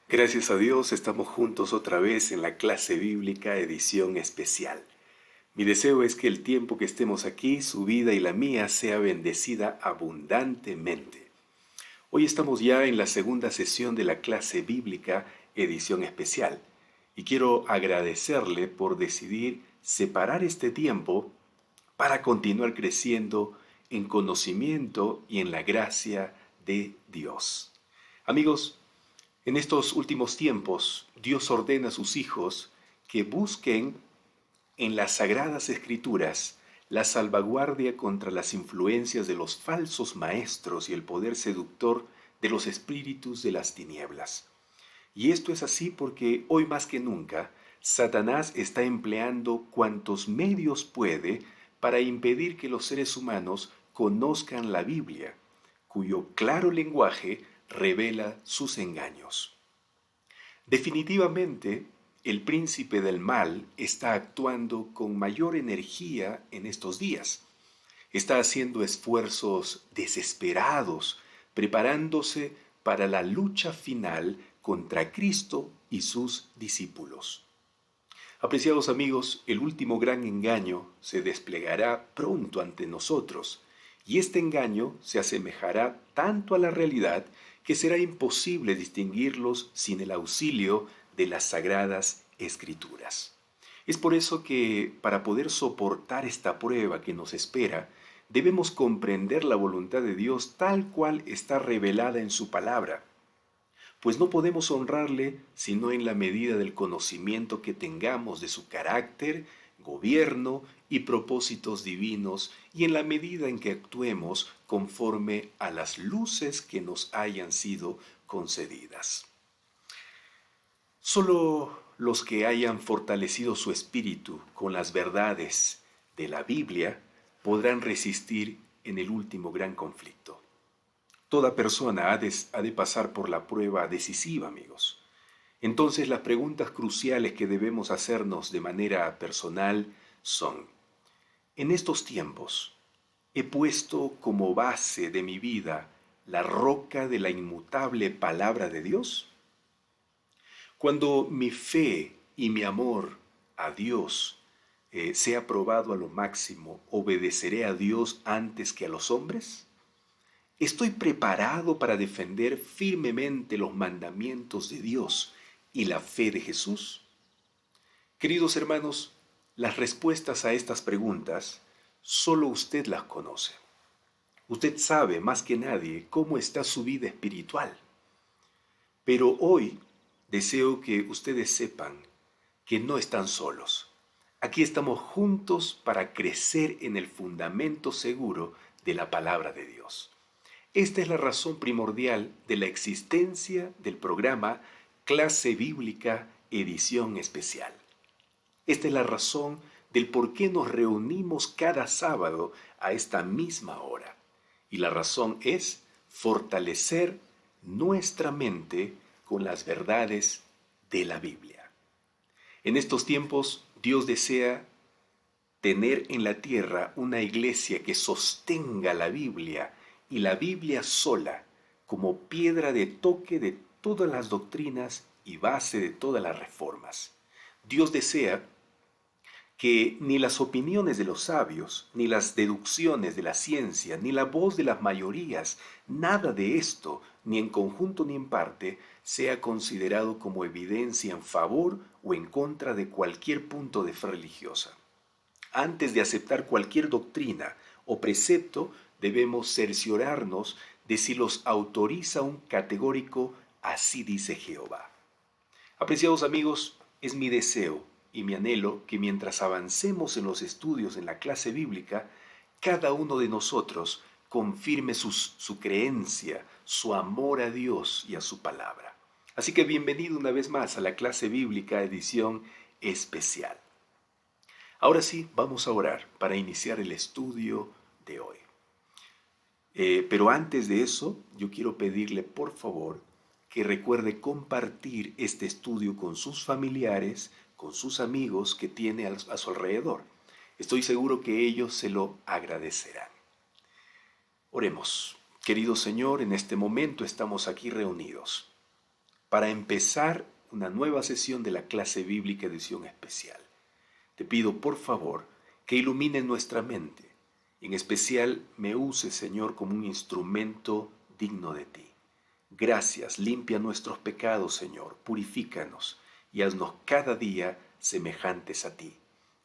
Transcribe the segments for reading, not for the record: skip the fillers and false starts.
Gracias a Dios estamos juntos otra vez en la clase bíblica edición especial. Mi deseo es que el tiempo que estemos aquí, su vida y la mía, sea bendecida abundantemente. Hoy estamos ya en la segunda sesión de la clase bíblica edición especial y quiero agradecerle por decidir separar este tiempo para continuar creciendo en conocimiento y en la gracia de Dios. Amigos, en estos últimos tiempos, Dios ordena a sus hijos que busquen en las sagradas escrituras la salvaguardia contra las influencias de los falsos maestros y el poder seductor de los espíritus de las tinieblas. Y esto es así porque hoy más que nunca, Satanás está empleando cuantos medios puede para impedir que los seres humanos conozcan la Biblia, cuyo claro lenguaje revela sus engaños. Definitivamente, el príncipe del mal está actuando con mayor energía en estos días. Está haciendo esfuerzos desesperados, preparándose para la lucha final contra Cristo y sus discípulos. Apreciados amigos, el último gran engaño se desplegará pronto ante nosotros, y este engaño se asemejará tanto a la realidad que será imposible distinguirlos sin el auxilio de las sagradas escrituras. Es por eso que, para poder soportar esta prueba que nos espera, debemos comprender la voluntad de Dios tal cual está revelada en su palabra, pues no podemos honrarle sino en la medida del conocimiento que tengamos de su carácter, gobierno y propósitos divinos, y en la medida en que actuemos conforme a las luces que nos hayan sido concedidas. Solo los que hayan fortalecido su espíritu con las verdades de la Biblia podrán resistir en el último gran conflicto. Toda persona ha de pasar por la prueba decisiva, amigos. Entonces las preguntas cruciales que debemos hacernos de manera personal son: en estos tiempos, ¿he puesto como base de mi vida la roca de la inmutable palabra de Dios? Cuando mi fe y mi amor a Dios sea probado a lo máximo, ¿obedeceré a Dios antes que a los hombres? ¿Estoy preparado para defender firmemente los mandamientos de Dios y la fe de Jesús? Queridos hermanos, las respuestas a estas preguntas solo usted las conoce. Usted sabe más que nadie cómo está su vida espiritual. Pero hoy deseo que ustedes sepan que no están solos. Aquí estamos juntos para crecer en el fundamento seguro de la palabra de Dios. Esta es la razón primordial de la existencia del programa Clase Bíblica Edición Especial. Esta es la razón del por qué nos reunimos cada sábado a esta misma hora. Y la razón es fortalecer nuestra mente con las verdades de la Biblia. En estos tiempos, Dios desea tener en la tierra una iglesia que sostenga la Biblia y la Biblia sola como piedra de toque de todas las doctrinas y base de todas las reformas. Dios desea que ni las opiniones de los sabios, ni las deducciones de la ciencia, ni la voz de las mayorías, nada de esto, ni en conjunto ni en parte, sea considerado como evidencia en favor o en contra de cualquier punto de fe religiosa. Antes de aceptar cualquier doctrina o precepto, debemos cerciorarnos de si los autoriza un categórico "así dice Jehová". Apreciados amigos, es mi deseo y mi anhelo que mientras avancemos en los estudios en la clase bíblica, cada uno de nosotros confirme su creencia, su amor a Dios y a su palabra. Así que bienvenido una vez más a la clase bíblica edición especial. Ahora sí, vamos a orar para iniciar el estudio de hoy. Pero antes de eso, yo quiero pedirle, por favor, que recuerde compartir este estudio con sus familiares, con sus amigos que tiene a su alrededor. Estoy seguro que ellos se lo agradecerán. Oremos. Querido Señor, en este momento estamos aquí reunidos para empezar una nueva sesión de la clase bíblica edición especial. Te pido, por favor, que ilumines nuestra mente. En especial, me uses, Señor, como un instrumento digno de ti. Gracias, limpia nuestros pecados, Señor, purifícanos y haznos cada día semejantes a ti.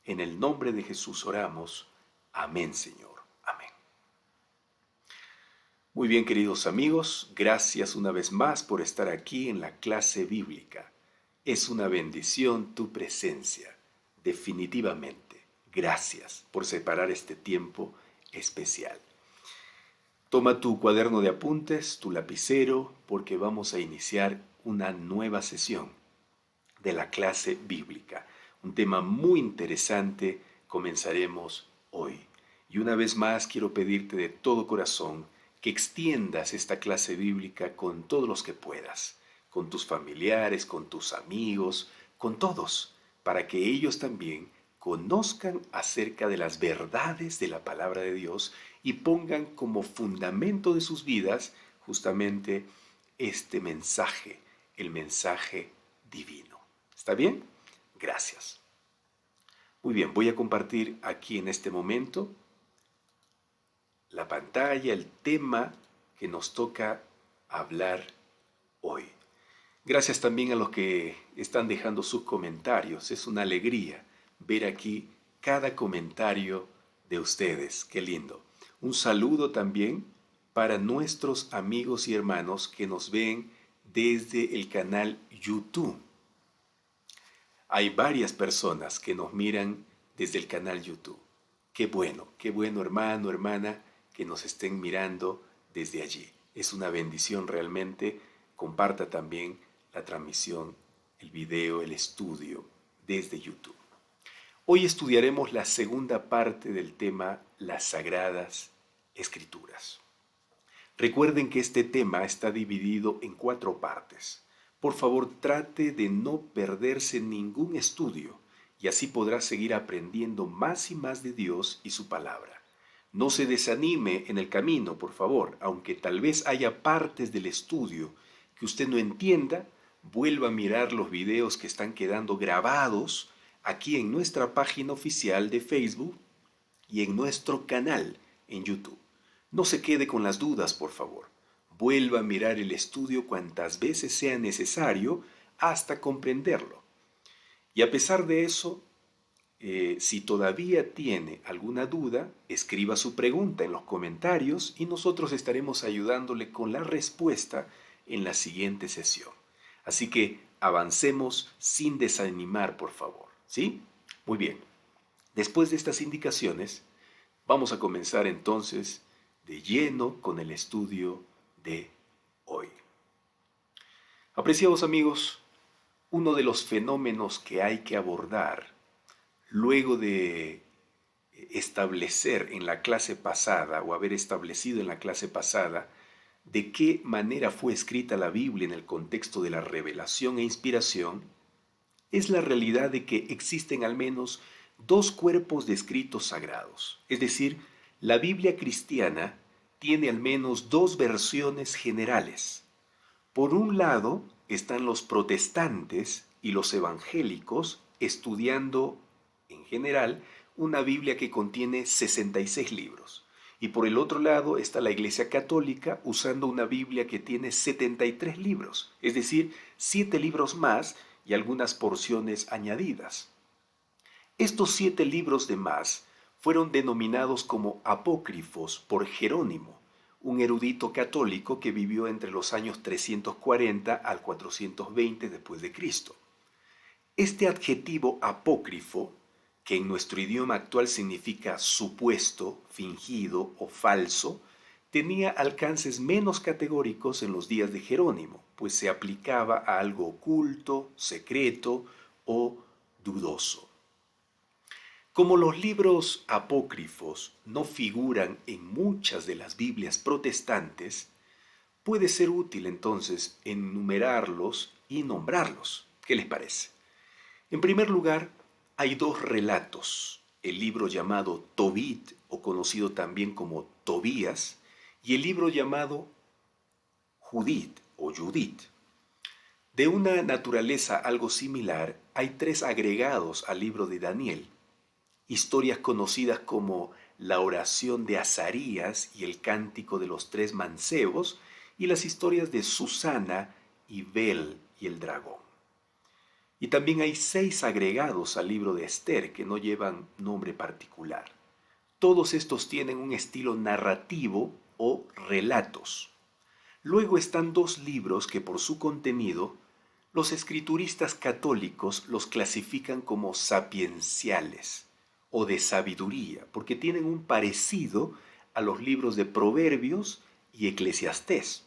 En el nombre de Jesús oramos. Amén, Señor. Amén. Muy bien, queridos amigos, gracias una vez más por estar aquí en la clase bíblica. Es una bendición tu presencia, definitivamente. Gracias por separar este tiempo especial. Toma tu cuaderno de apuntes, tu lapicero, porque vamos a iniciar una nueva sesión de la clase bíblica. Un tema muy interesante comenzaremos hoy. Y una vez más quiero pedirte de todo corazón que extiendas esta clase bíblica con todos los que puedas, con tus familiares, con tus amigos, con todos, para que ellos también conozcan acerca de las verdades de la palabra de Dios y pongan como fundamento de sus vidas justamente este mensaje, el mensaje divino. ¿Está bien? Gracias. Muy bien, voy a compartir aquí en este momento la pantalla, el tema que nos toca hablar hoy. Gracias también a los que están dejando sus comentarios. Es una alegría ver aquí cada comentario de ustedes. Qué lindo. Un saludo también para nuestros amigos y hermanos que nos ven desde el canal YouTube. Hay varias personas que nos miran desde el canal YouTube. Qué bueno hermano, hermana, que nos estén mirando desde allí. Es una bendición realmente. Comparta también la transmisión, el video, el estudio desde YouTube. Hoy estudiaremos la segunda parte del tema las Sagradas Escrituras. Recuerden que este tema está dividido en 4 partes. Por favor, trate de no perderse ningún estudio y así podrá seguir aprendiendo más y más de Dios y su palabra. No se desanime en el camino, por favor, aunque tal vez haya partes del estudio que usted no entienda, vuelva a mirar los videos que están quedando grabados aquí en nuestra página oficial de Facebook y en nuestro canal en YouTube. No se quede con las dudas, por favor. Vuelva a mirar el estudio cuantas veces sea necesario hasta comprenderlo. Y a pesar de eso, si todavía tiene alguna duda, escriba su pregunta en los comentarios y nosotros estaremos ayudándole con la respuesta en la siguiente sesión. Así que avancemos sin desanimar, por favor. ¿Sí? Muy bien. Después de estas indicaciones, vamos a comenzar entonces de lleno con el estudio de hoy. Apreciados amigos, uno de los fenómenos que hay que abordar luego de establecer en la clase pasada o haber establecido en la clase pasada de qué manera fue escrita la Biblia en el contexto de la revelación e inspiración, es la realidad de que existen al menos 2 cuerpos de escritos sagrados. Es decir, la Biblia cristiana tiene al menos 2 versiones generales. Por un lado están los protestantes y los evangélicos estudiando en general una Biblia que contiene 66 libros. Y por el otro lado está la Iglesia Católica usando una Biblia que tiene 73 libros, es decir, 7 libros más y algunas porciones añadidas. Estos 7 libros de más fueron denominados como apócrifos por Jerónimo, un erudito católico que vivió entre los años 340 al 420 después de Cristo. Este adjetivo apócrifo, que en nuestro idioma actual significa supuesto, fingido o falso, tenía alcances menos categóricos en los días de Jerónimo, pues se aplicaba a algo oculto, secreto o dudoso. Como los libros apócrifos no figuran en muchas de las Biblias protestantes, puede ser útil entonces enumerarlos y nombrarlos. ¿Qué les parece? En primer lugar, hay dos relatos, el libro llamado Tobit, o conocido también como Tobías, y el libro llamado Judith o Judith. De una naturaleza algo similar, hay tres agregados al libro de Daniel, historias conocidas como la oración de Azarías y el cántico de los tres mancebos, y las historias de Susana y Bel y el dragón. Y también hay 6 agregados al libro de Esther que no llevan nombre particular. Todos estos tienen un estilo narrativo o relatos. Luego están 2 libros que por su contenido los escrituristas católicos los clasifican como sapienciales o de sabiduría, porque tienen un parecido a los libros de Proverbios y Eclesiastés.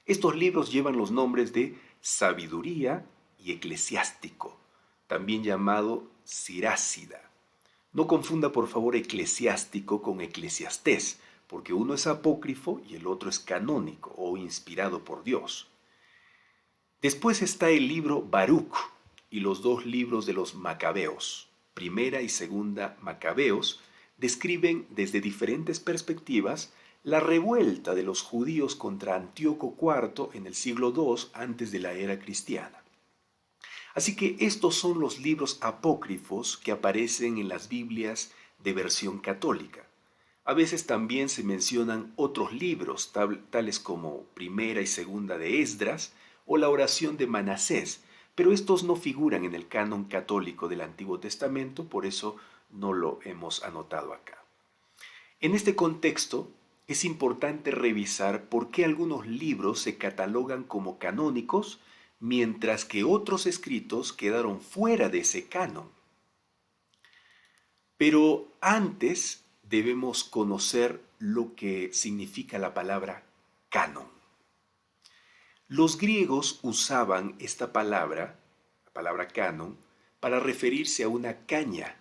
Estos libros llevan los nombres de Sabiduría y Eclesiástico, también llamado Sirácida. No confunda por favor Eclesiástico con Eclesiastés, porque uno es apócrifo y el otro es canónico o inspirado por Dios. Después está el libro Baruch y los 2 libros de los Macabeos. Primera y segunda Macabeos describen desde diferentes perspectivas la revuelta de los judíos contra Antíoco IV en el siglo II antes de la era cristiana. Así que estos son los libros apócrifos que aparecen en las Biblias de versión católica. A veces también se mencionan otros libros, tales como Primera y Segunda de Esdras o la oración de Manasés, pero estos no figuran en el canon católico del Antiguo Testamento, por eso no lo hemos anotado acá. En este contexto, es importante revisar por qué algunos libros se catalogan como canónicos, mientras que otros escritos quedaron fuera de ese canon. Pero antes debemos conocer lo que significa la palabra canon. Los griegos usaban esta palabra, la palabra canon, para referirse a una caña,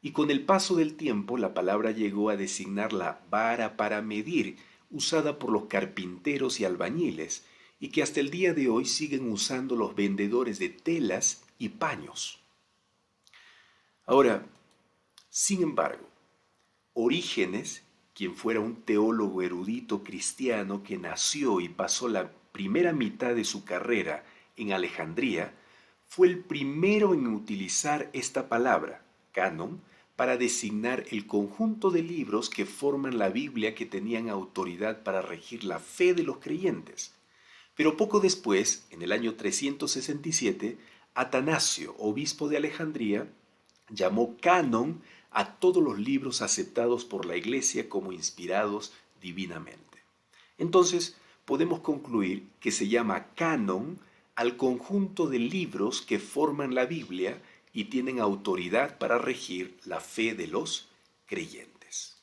y con el paso del tiempo la palabra llegó a designar la vara para medir, usada por los carpinteros y albañiles, y que hasta el día de hoy siguen usando los vendedores de telas y paños. Ahora, sin embargo, Orígenes, quien fuera un teólogo erudito cristiano que nació y pasó la primera mitad de su carrera en Alejandría, fue el primero en utilizar esta palabra, canon, para designar el conjunto de libros que forman la Biblia que tenían autoridad para regir la fe de los creyentes. Pero poco después, en el año 367, Atanasio, obispo de Alejandría, llamó canon a todos los libros aceptados por la Iglesia como inspirados divinamente. Entonces, podemos concluir que se llama canon al conjunto de libros que forman la Biblia y tienen autoridad para regir la fe de los creyentes.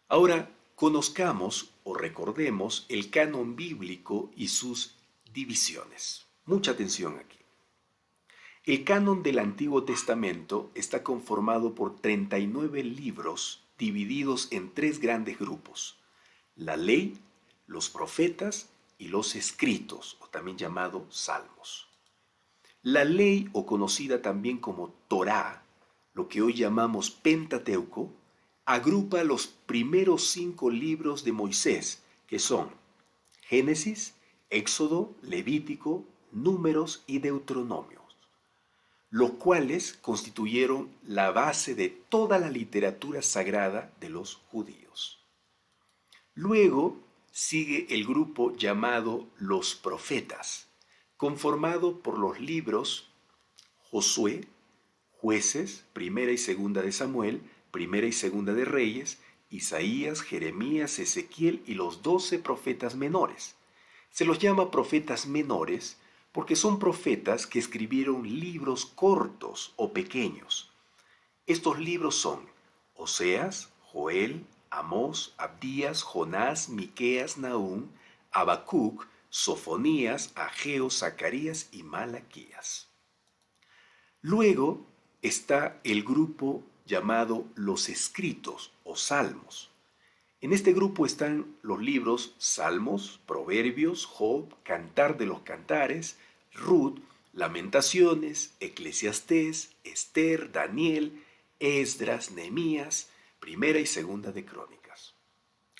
Ahora, conozcamos o recordemos el canon bíblico y sus divisiones. Mucha atención aquí. El canon del Antiguo Testamento está conformado por 39 libros divididos en 3 grandes grupos: la ley, los profetas y los escritos, o también llamado salmos. La ley, o conocida también como Torá, lo que hoy llamamos Pentateuco, agrupa los primeros 5 libros de Moisés, que son Génesis, Éxodo, Levítico, Números y Deuteronomio, los cuales constituyeron la base de toda la literatura sagrada de los judíos. Luego sigue el grupo llamado los profetas, conformado por los libros Josué, Jueces, Primera y Segunda de Samuel, Primera y Segunda de Reyes, Isaías, Jeremías, Ezequiel y los 12 profetas menores. Se los llama profetas menores porque son profetas que escribieron libros cortos o pequeños. Estos libros son Oseas, Joel, Amós, Abdías, Jonás, Miqueas, Nahum, Habacuc, Sofonías, Ageo, Zacarías y Malaquías. Luego está el grupo llamado los escritos o salmos. En este grupo están los libros Salmos, Proverbios, Job, Cantar de los Cantares, Ruth, Lamentaciones, Eclesiastés, Esther, Daniel, Esdras, Nehemías, Primera y Segunda de Crónicas.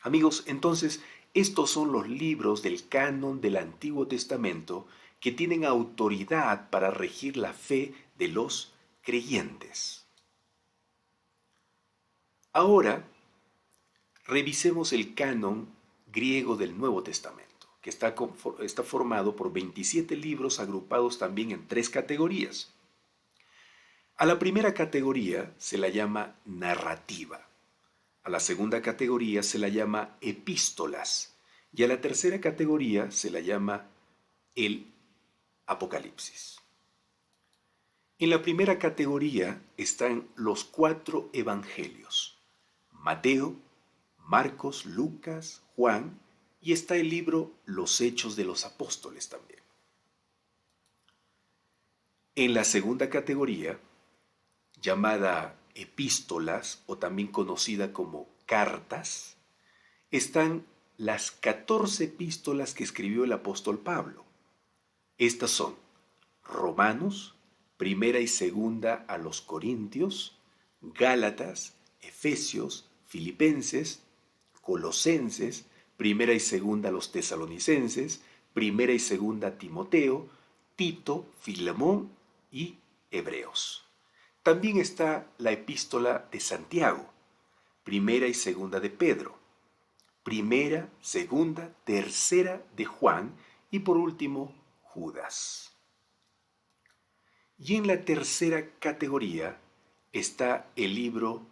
Amigos, entonces, estos son los libros del canon del Antiguo Testamento que tienen autoridad para regir la fe de los creyentes. Ahora, revisemos el canon griego del Nuevo Testamento, que está formado por 27 libros agrupados también en 3 categorías. A la primera categoría se la llama narrativa, a la segunda categoría se la llama epístolas y a la tercera categoría se la llama el Apocalipsis. En la primera categoría están los 4 evangelios: Mateo, Marcos, Lucas, Juan, y está el libro Los Hechos de los Apóstoles también. En la segunda categoría, llamada epístolas o también conocida como cartas, están las 14 epístolas que escribió el apóstol Pablo. Estas son Romanos, Primera y Segunda a los Corintios, Gálatas, Efesios, Filipenses, Colosenses, Primera y Segunda a los Tesalonicenses, Primera y Segunda a Timoteo, Tito, Filemón y Hebreos. También está la epístola de Santiago, Primera y Segunda de Pedro, Primera, Segunda, Tercera de Juan y por último Judas. Y en la tercera categoría está el libro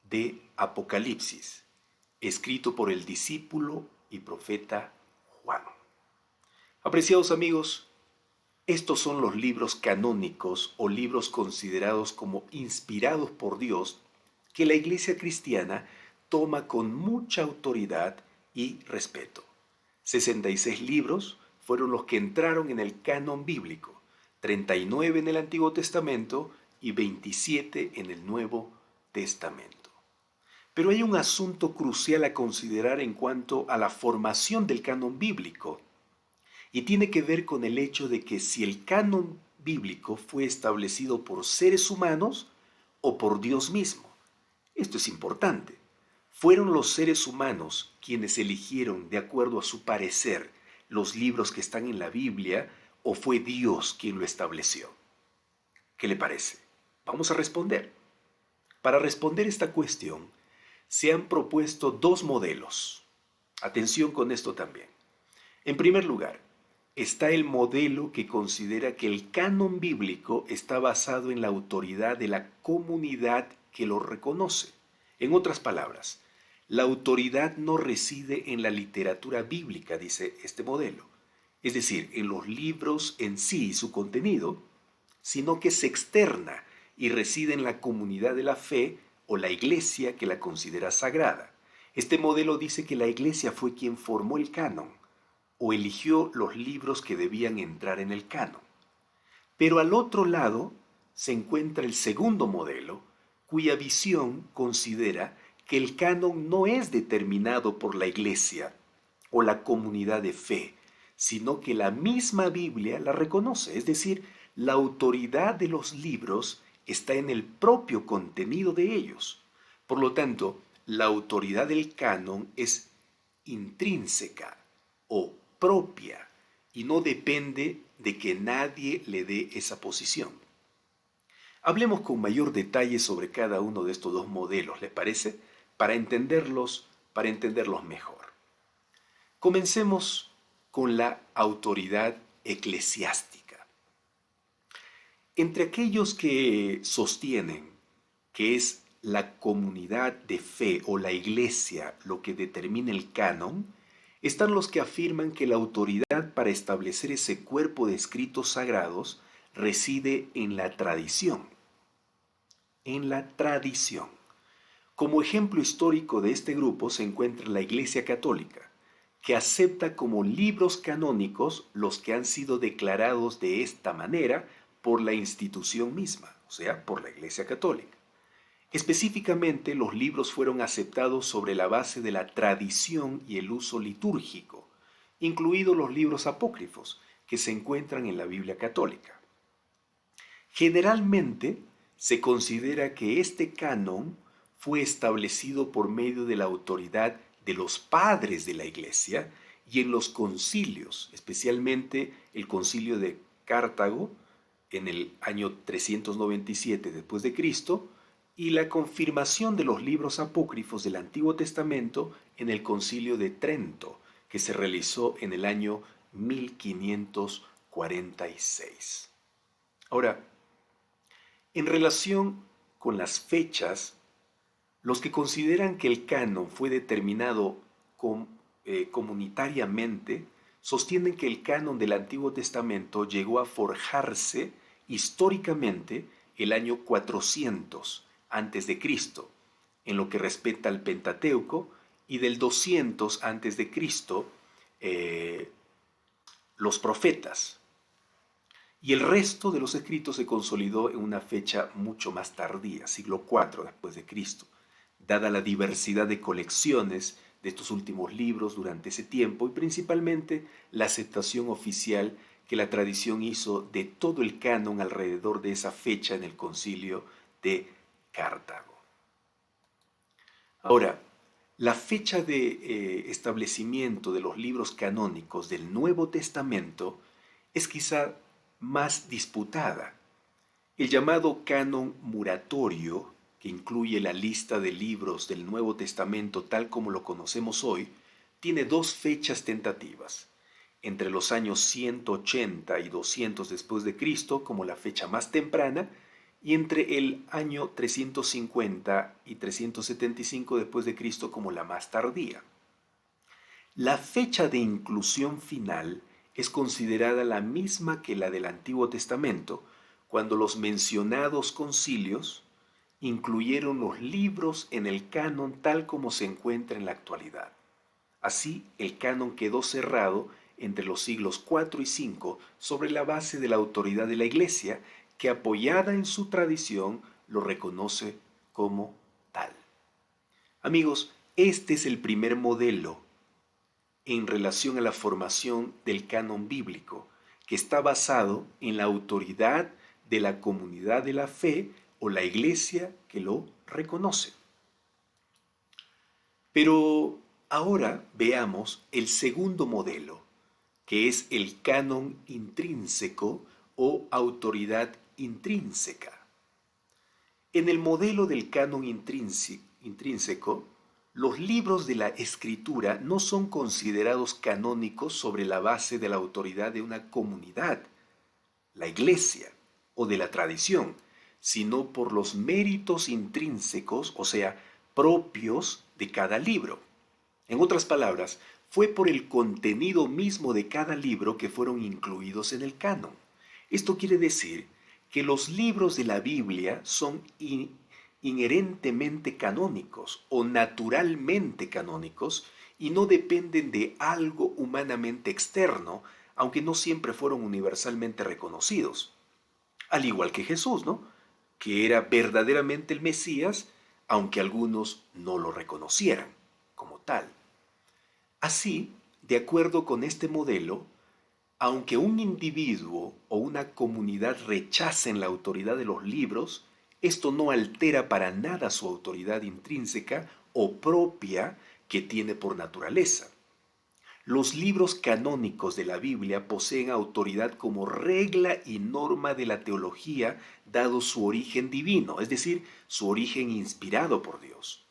de Apocalipsis, escrito por el discípulo y profeta Juan. Apreciados amigos, estos son los libros canónicos o libros considerados como inspirados por Dios que la Iglesia cristiana toma con mucha autoridad y respeto. 66 libros fueron los que entraron en el canon bíblico, 39 en el Antiguo Testamento y 27 en el Nuevo Testamento. Pero hay un asunto crucial a considerar en cuanto a la formación del canon bíblico, y tiene que ver con el hecho de que si el canon bíblico fue establecido por seres humanos o por Dios mismo. Esto es importante. ¿Fueron los seres humanos quienes eligieron, de acuerdo a su parecer, los libros que están en la Biblia, o fue Dios quien lo estableció? ¿Qué le parece? Vamos a responder. Para responder esta cuestión, se han propuesto 2 modelos. Atención con esto también. En primer lugar, está el modelo que considera que el canon bíblico está basado en la autoridad de la comunidad que lo reconoce. En otras palabras, la autoridad no reside en la literatura bíblica, dice este modelo, es decir, en los libros en sí y su contenido, sino que se externa y reside en la comunidad de la fe o la iglesia que la considera sagrada. Este modelo dice que la iglesia fue quien formó el canon o eligió los libros que debían entrar en el canon. Pero al otro lado se encuentra el segundo modelo, cuya visión considera que el canon no es determinado por la iglesia o la comunidad de fe, sino que la misma Biblia la reconoce, es decir, la autoridad de los libros está en el propio contenido de ellos. Por lo tanto, la autoridad del canon es intrínseca o propia y no depende de que nadie le dé esa posición. Hablemos con mayor detalle sobre cada uno de estos 2 modelos, ¿le parece? Para entenderlos mejor. Comencemos con la autoridad eclesiástica. Entre aquellos que sostienen que es la comunidad de fe o la iglesia lo que determina el canon, están los que afirman que la autoridad para establecer ese cuerpo de escritos sagrados reside en la tradición. En la tradición. Como ejemplo histórico de este grupo se encuentra la Iglesia Católica, que acepta como libros canónicos los que han sido declarados de esta manera por la institución misma, o sea, por la Iglesia Católica. Específicamente, los libros fueron aceptados sobre la base de la tradición y el uso litúrgico, incluidos los libros apócrifos que se encuentran en la Biblia católica. Generalmente, se considera que este canon fue establecido por medio de la autoridad de los padres de la Iglesia y en los concilios, especialmente el concilio de Cartago en el año 397 después de Cristo y la confirmación de los libros apócrifos del Antiguo Testamento en el concilio de Trento, que se realizó en el año 1546. Ahora, en relación con las fechas, los que consideran que el canon fue determinado comunitariamente sostienen que el canon del Antiguo Testamento llegó a forjarse históricamente el año 400 antes de Cristo, en lo que respecta al Pentateuco, y del 200 antes de Cristo, los profetas. Y el resto de los escritos se consolidó en una fecha mucho más tardía, siglo IV después de Cristo, dada la diversidad de colecciones de estos últimos libros durante ese tiempo y principalmente la aceptación oficial que la tradición hizo de todo el canon alrededor de esa fecha en el concilio de Cartago. Ahora, la fecha de establecimiento de los libros canónicos del Nuevo Testamento es quizá más disputada. El llamado canon muratorio, que incluye la lista de libros del Nuevo Testamento tal como lo conocemos hoy, tiene dos fechas tentativas, entre los años 180 y 200 después de Cristo como la fecha más temprana y entre el año 350 y 375 después de Cristo como la más tardía. La fecha de inclusión final es considerada la misma que la del Antiguo Testamento, cuando los mencionados concilios incluyeron los libros en el canon tal como se encuentra en la actualidad. Así, el canon quedó cerrado entre los siglos IV y V sobre la base de la autoridad de la Iglesia, que apoyada en su tradición lo reconoce como tal. Amigos, este es el primer modelo en relación a la formación del canon bíblico, que está basado en la autoridad de la comunidad de la fe o la iglesia que lo reconoce. Pero ahora veamos el segundo modelo, que es el canon intrínseco o autoridad intrínseca. En el modelo del canon intrínseco, los libros de la Escritura no son considerados canónicos sobre la base de la autoridad de una comunidad, la Iglesia, o de la tradición, sino por los méritos intrínsecos, o sea, propios de cada libro. En otras palabras, fue por el contenido mismo de cada libro que fueron incluidos en el canon. Esto quiere decir que los libros de la Biblia son inherentemente canónicos o naturalmente canónicos y no dependen de algo humanamente externo, aunque no siempre fueron universalmente reconocidos. Al igual que Jesús, ¿no? Que era verdaderamente el Mesías, aunque algunos no lo reconocieran como tal. Así, de acuerdo con este modelo, aunque un individuo o una comunidad rechacen la autoridad de los libros, esto no altera para nada su autoridad intrínseca o propia que tiene por naturaleza. Los libros canónicos de la Biblia poseen autoridad como regla y norma de la teología, dado su origen divino, es decir, su origen inspirado por Dios.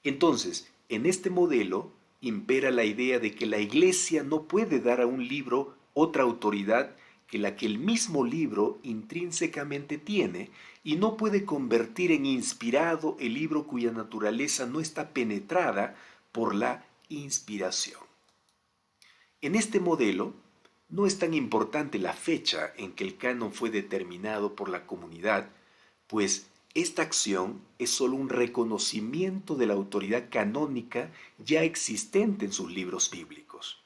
Entonces, en este modelo impera la idea de que la Iglesia no puede dar a un libro otra autoridad que la que el mismo libro intrínsecamente tiene y no puede convertir en inspirado el libro cuya naturaleza no está penetrada por la inspiración. En este modelo, no es tan importante la fecha en que el canon fue determinado por la comunidad, pues esta acción es solo un reconocimiento de la autoridad canónica ya existente en sus libros bíblicos.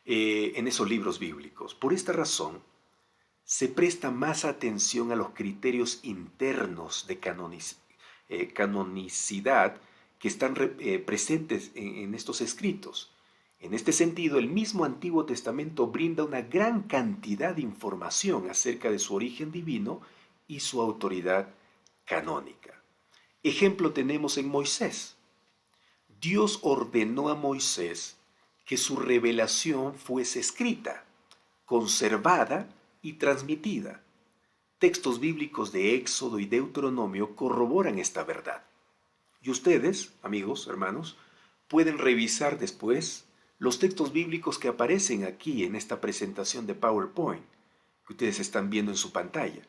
En esos libros bíblicos. Por esta razón, se presta más atención a los criterios internos de canonicidad que están presentes en estos escritos. En este sentido, el mismo Antiguo Testamento brinda una gran cantidad de información acerca de su origen divino y su autoridad canónica. Ejemplo tenemos en Moisés. Dios ordenó a Moisés que su revelación fuese escrita, conservada y transmitida. Textos bíblicos de Éxodo y Deuteronomio corroboran esta verdad. Y ustedes, amigos, hermanos, pueden revisar después los textos bíblicos que aparecen aquí en esta presentación de PowerPoint, que ustedes están viendo en su pantalla.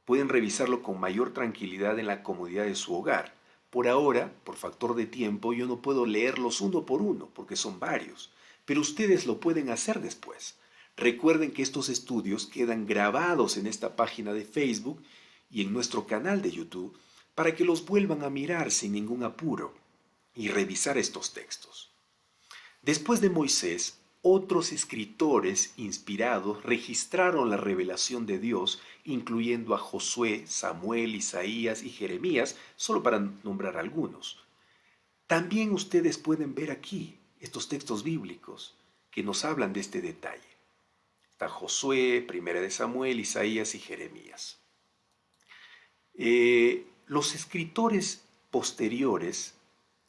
Pueden revisarlo con mayor tranquilidad en la comodidad de su hogar. Por ahora, por factor de tiempo, yo no puedo leerlos uno por uno, porque son varios, pero ustedes lo pueden hacer después. Recuerden que estos estudios quedan grabados en esta página de Facebook y en nuestro canal de YouTube para que los vuelvan a mirar sin ningún apuro y revisar estos textos. Después de Moisés, otros escritores inspirados registraron la revelación de Dios, incluyendo a Josué, Samuel, Isaías y Jeremías, solo para nombrar algunos. También ustedes pueden ver aquí estos textos bíblicos que nos hablan de este detalle. Está Josué, Primera de Samuel, Isaías y Jeremías. Los escritores posteriores,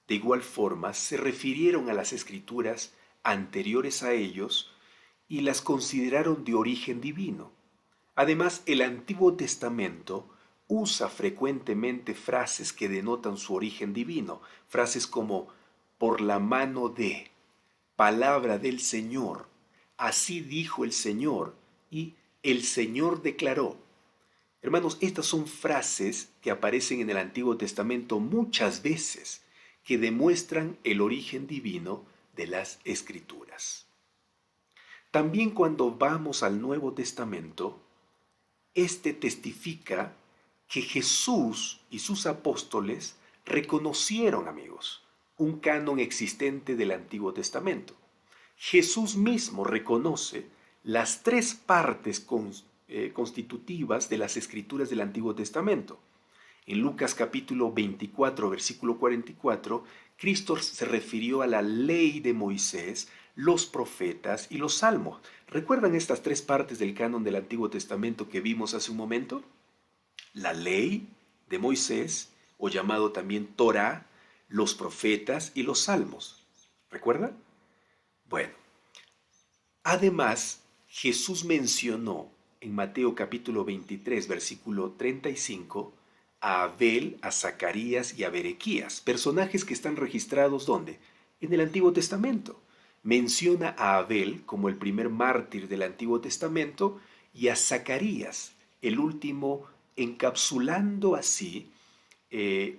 de igual forma, se refirieron a las escrituras anteriores a ellos y las consideraron de origen divino. Además, el Antiguo Testamento usa frecuentemente frases que denotan su origen divino, frases como por la mano de, palabra del Señor, así dijo el Señor y el Señor declaró. Hermanos, estas son frases que aparecen en el Antiguo Testamento muchas veces, que demuestran el origen divino de las Escrituras. También cuando vamos al Nuevo Testamento, este testifica que Jesús y sus apóstoles reconocieron, amigos, un canon existente del Antiguo Testamento. Jesús mismo reconoce las tres partes constitutivas de las Escrituras del Antiguo Testamento. En Lucas capítulo 24, versículo 44, Cristo se refirió a la ley de Moisés, los profetas y los salmos. ¿Recuerdan estas tres partes del canon del Antiguo Testamento que vimos hace un momento? La ley de Moisés, o llamado también Torá, los profetas y los salmos. ¿Recuerdan? Bueno, además, Jesús mencionó en Mateo capítulo 23, versículo 35, a Abel, a Zacarías y a Berequías, personajes que están registrados ¿dónde? En el Antiguo Testamento. Menciona a Abel como el primer mártir del Antiguo Testamento y a Zacarías, el último, encapsulando así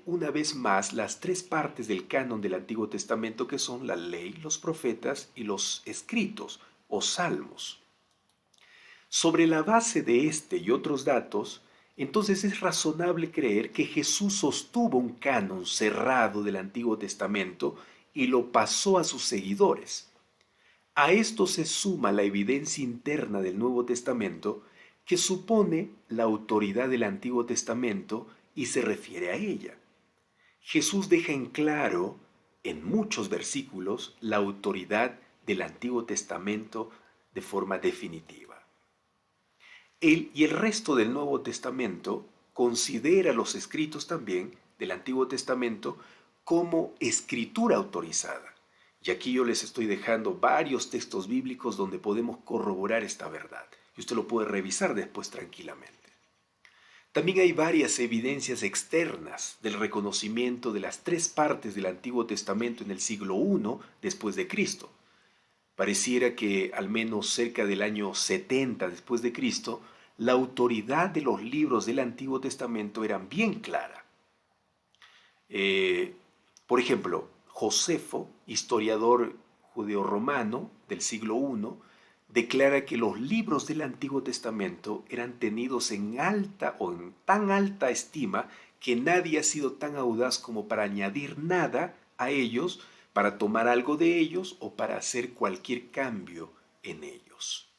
una vez más las tres partes del canon del Antiguo Testamento que son la ley, los profetas y los escritos o salmos. Sobre la base de este y otros datos, entonces es razonable creer que Jesús sostuvo un canon cerrado del Antiguo Testamento y lo pasó a sus seguidores. A esto se suma la evidencia interna del Nuevo Testamento que supone la autoridad del Antiguo Testamento y se refiere a ella. Jesús deja en claro, en muchos versículos, la autoridad del Antiguo Testamento de forma definitiva. Él y el resto del Nuevo Testamento considera los escritos también del Antiguo Testamento como escritura autorizada. Y aquí yo les estoy dejando varios textos bíblicos donde podemos corroborar esta verdad. Y usted lo puede revisar después tranquilamente. También hay varias evidencias externas del reconocimiento de las tres partes del Antiguo Testamento en el siglo I después de Cristo. Pareciera que al menos cerca del año 70 después de Cristo, la autoridad de los libros del Antiguo Testamento eran bien clara. Por ejemplo, Josefo, historiador judeo-romano del siglo I, declara que los libros del Antiguo Testamento eran tenidos en alta o en tan alta estima que nadie ha sido tan audaz como para añadir nada a ellos, para tomar algo de ellos o para hacer cualquier cambio en ellos.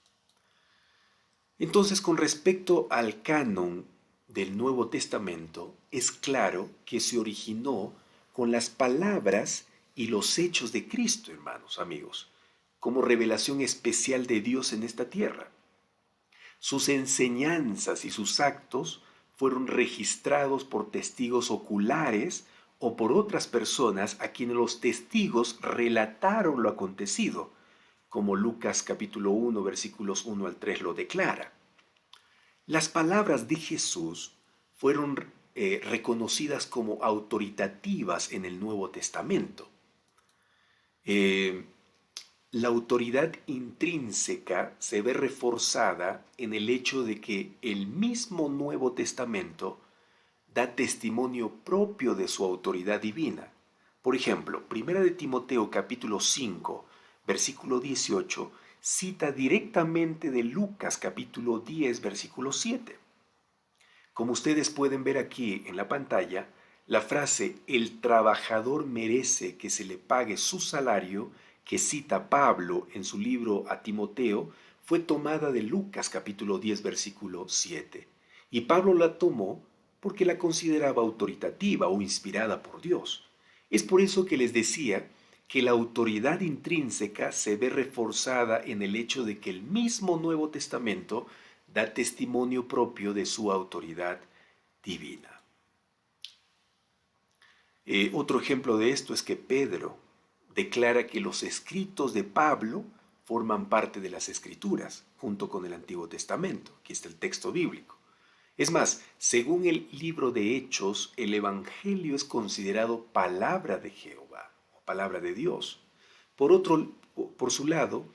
Entonces, con respecto al canon del Nuevo Testamento, es claro que se originó con las palabras y los hechos de Cristo, hermanos, amigos, como revelación especial de Dios en esta tierra. Sus enseñanzas y sus actos fueron registrados por testigos oculares o por otras personas a quienes los testigos relataron lo acontecido, como Lucas capítulo 1 versículos 1 al 3 lo declara. Las palabras de Jesús fueron reconocidas como autoritativas en el Nuevo Testamento. Eh, la autoridad intrínseca se ve reforzada en el hecho de que el mismo Nuevo Testamento da testimonio propio de su autoridad divina. Por ejemplo, 1 de Timoteo capítulo 5, versículo 18, cita directamente de Lucas capítulo 10, versículo 7. Como ustedes pueden ver aquí en la pantalla, la frase "el trabajador merece que se le pague su salario", que cita Pablo en su libro a Timoteo, fue tomada de Lucas capítulo 10, versículo 7. Y Pablo la tomó porque la consideraba autoritativa o inspirada por Dios. Es por eso que les decía que la autoridad intrínseca se ve reforzada en el hecho de que el mismo Nuevo Testamento da testimonio propio de su autoridad divina. Otro ejemplo de esto es que Pedro declara que los escritos de Pablo forman parte de las Escrituras, junto con el Antiguo Testamento. Aquí está el texto bíblico. Es más, según el libro de Hechos, el Evangelio es considerado palabra de Jehová, o palabra de Dios. Por su lado,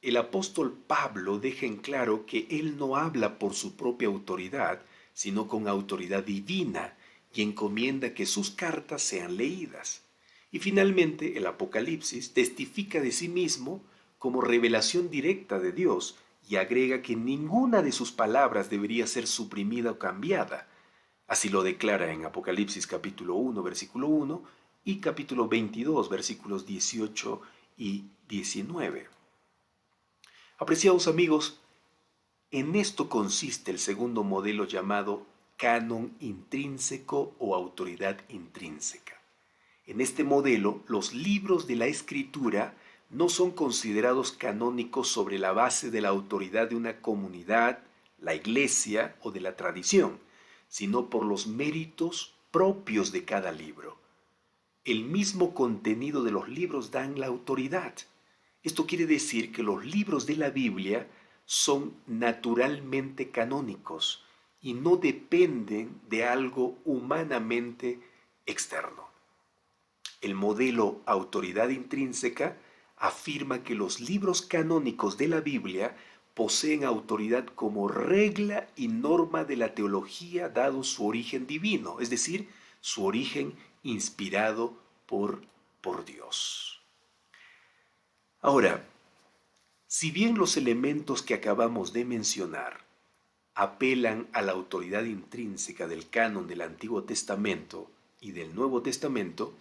el apóstol Pablo deja en claro que él no habla por su propia autoridad, sino con autoridad divina, y encomienda que sus cartas sean leídas. Y finalmente, el Apocalipsis testifica de sí mismo como revelación directa de Dios y agrega que ninguna de sus palabras debería ser suprimida o cambiada. Así lo declara en Apocalipsis capítulo 1, versículo 1 y capítulo 22, versículos 18 y 19. Apreciados amigos, en esto consiste el segundo modelo llamado canon intrínseco o autoridad intrínseca. En este modelo, los libros de la Escritura no son considerados canónicos sobre la base de la autoridad de una comunidad, la iglesia o de la tradición, sino por los méritos propios de cada libro. El mismo contenido de los libros dan la autoridad. Esto quiere decir que los libros de la Biblia son naturalmente canónicos y no dependen de algo humanamente externo. El modelo autoridad intrínseca afirma que los libros canónicos de la Biblia poseen autoridad como regla y norma de la teología dado su origen divino, es decir, su origen inspirado por Dios. Ahora, si bien los elementos que acabamos de mencionar apelan a la autoridad intrínseca del canon del Antiguo Testamento y del Nuevo Testamento,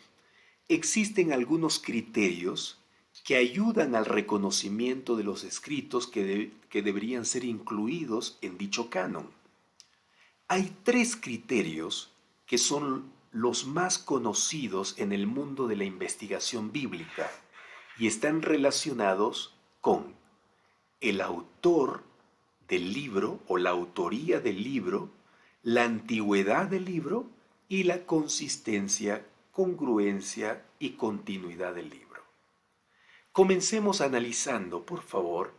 existen algunos criterios que ayudan al reconocimiento de los escritos que deberían ser incluidos en dicho canon. Hay tres criterios que son los más conocidos en el mundo de la investigación bíblica y están relacionados con el autor del libro o la autoría del libro, la antigüedad del libro y la consistencia, congruencia y continuidad del libro. Comencemos analizando, por favor,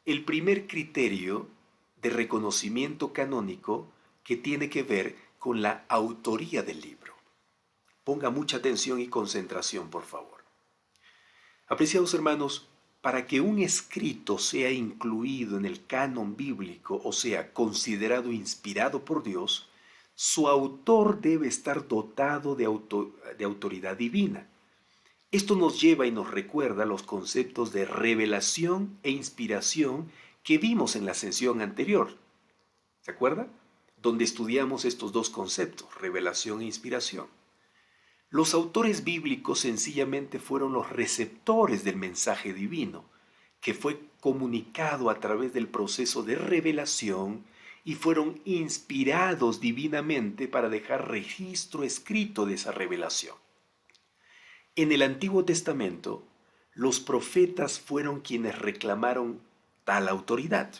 el primer criterio de reconocimiento canónico que tiene que ver con la autoría del libro. Ponga mucha atención y concentración, por favor. Apreciados hermanos, para que un escrito sea incluido en el canon bíblico, o sea, considerado inspirado por Dios, su autor debe estar dotado de autoridad divina. Esto nos lleva y nos recuerda los conceptos de revelación e inspiración que vimos en la sesión anterior. ¿Se acuerda? Donde estudiamos estos dos conceptos, revelación e inspiración. Los autores bíblicos sencillamente fueron los receptores del mensaje divino, que fue comunicado a través del proceso de revelación y fueron inspirados divinamente para dejar registro escrito de esa revelación. En el Antiguo Testamento, los profetas fueron quienes reclamaron tal autoridad.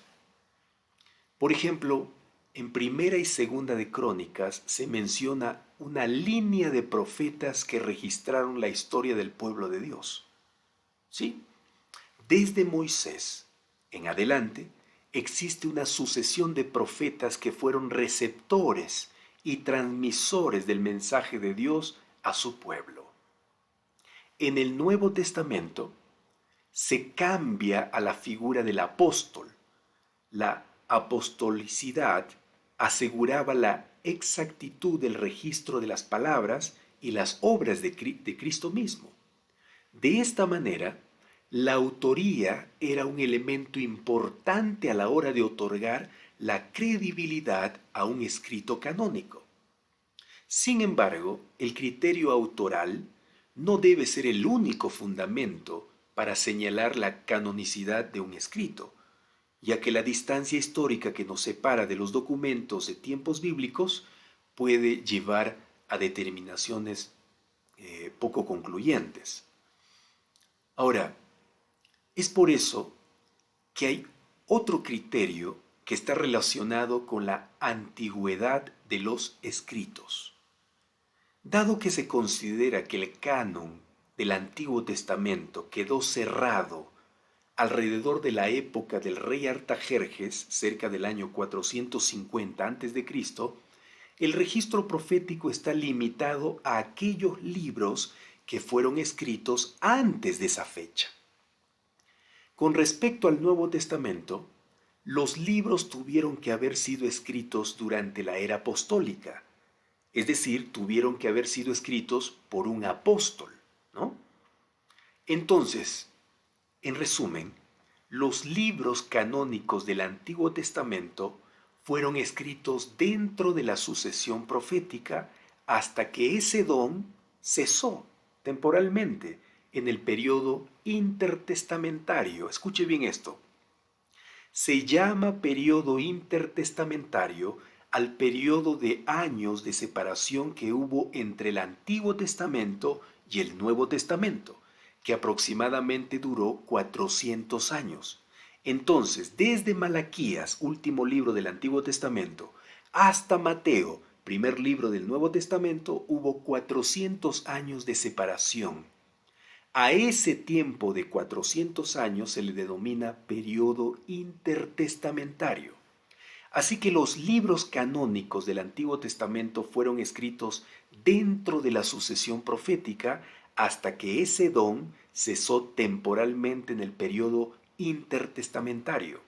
Por ejemplo, en Primera y Segunda de Crónicas se menciona una línea de profetas que registraron la historia del pueblo de Dios. ¿Sí? Desde Moisés en adelante existe una sucesión de profetas que fueron receptores y transmisores del mensaje de Dios a su pueblo. En el Nuevo Testamento se cambia a la figura del apóstol. La apostolicidad aseguraba la exactitud del registro de las palabras y las obras de Cristo mismo. De esta manera, la autoría era un elemento importante a la hora de otorgar la credibilidad a un escrito canónico. Sin embargo, el criterio autoral no debe ser el único fundamento para señalar la canonicidad de un escrito, ya que la distancia histórica que nos separa de los documentos de tiempos bíblicos puede llevar a determinaciones poco concluyentes. Ahora, es por eso que hay otro criterio que está relacionado con la antigüedad de los escritos. Dado que se considera que el canon del Antiguo Testamento quedó cerrado alrededor de la época del rey Artajerjes, cerca del año 450 a.C., el registro profético está limitado a aquellos libros que fueron escritos antes de esa fecha. Con respecto al Nuevo Testamento, los libros tuvieron que haber sido escritos durante la era apostólica, es decir, tuvieron que haber sido escritos por un apóstol, ¿no? Entonces, en resumen, los libros canónicos del Antiguo Testamento fueron escritos dentro de la sucesión profética hasta que ese don cesó temporalmente en el periodo intertestamentario. Escuche bien esto. Se llama periodo intertestamentario al periodo de años de separación que hubo entre el Antiguo Testamento y el Nuevo Testamento, que aproximadamente duró 400 años. Entonces, desde Malaquías, último libro del Antiguo Testamento, hasta Mateo, primer libro del Nuevo Testamento, hubo 400 años de separación. A ese tiempo de 400 años se le denomina periodo intertestamentario. Así que los libros canónicos del Antiguo Testamento fueron escritos dentro de la sucesión profética hasta que ese don cesó temporalmente en el periodo intertestamentario.